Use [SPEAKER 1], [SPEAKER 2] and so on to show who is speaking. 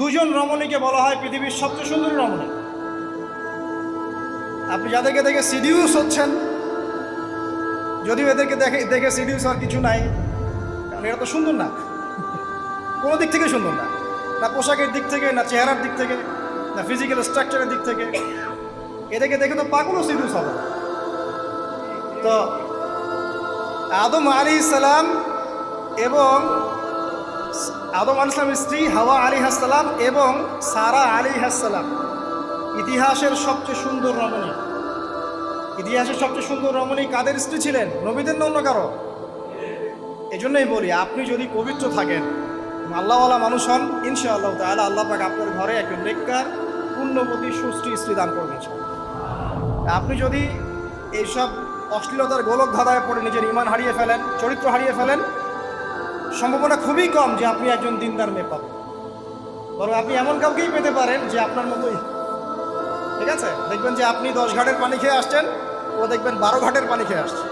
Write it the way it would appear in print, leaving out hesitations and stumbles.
[SPEAKER 1] দুজন রমণীকে বলা হয় পৃথিবীর সবচেয়ে সুন্দরী রমণী। আপনি যাদেরকে দেখে সিডিউস হচ্ছেন, যদিও এদেরকে দেখে সিডিউস আর কিছু নাই, কারণ এরা তো সুন্দর না, কোনো দিক থেকে সুন্দর না, না পোশাকের দিক থেকে, না চেহারার দিক থেকে, না ফিজিক্যাল স্ট্রাকচারের দিক থেকে। এদেরকে দেখে তো পাগলও সিডিউস হবে। তো আদম আলাইহিস সালাম এবং আদম আলাইহিস সালামের স্ত্রী হাওয়া আলাইহিস সালাম এবং সারা আলাইহিস সালাম ইতিহাসের সবচেয়ে সুন্দর রমণী। ইতিহাসের সবচেয়ে সুন্দর রমণী কাদের স্ত্রী ছিলেন? নবীদের না অন্য কারো? এই জন্যই বলি, আপনি যদি পবিত্র থাকেন, আল্লাহওয়ালা মানুষ হন, ইনশাআল্লাহ তাআলা আল্লাহ পাক আপনার ঘরে একজন নেককার পুণ্যবতী সুষ্ঠী স্ত্রী দান করবেন। আপনি যদি এইসব অশ্লীলতার গোলক ধাঁধায় পড়ে নিজের ঈমান হারিয়ে ফেলেন, চরিত্র হারিয়ে ফেলেন, সম্ভাবনা খুবই কম যে আপনি একজন দিনদার মেয়ে পাবেন। বরং আপনি এমন কাউকেই পেতে পারেন যে আপনার মতোই, ঠিক আছে? দেখবেন যে আপনি 10 ঘাটের পানি খেয়ে আসছেন, ও দেখবেন 12 ঘাটের পানি খেয়ে আসছে।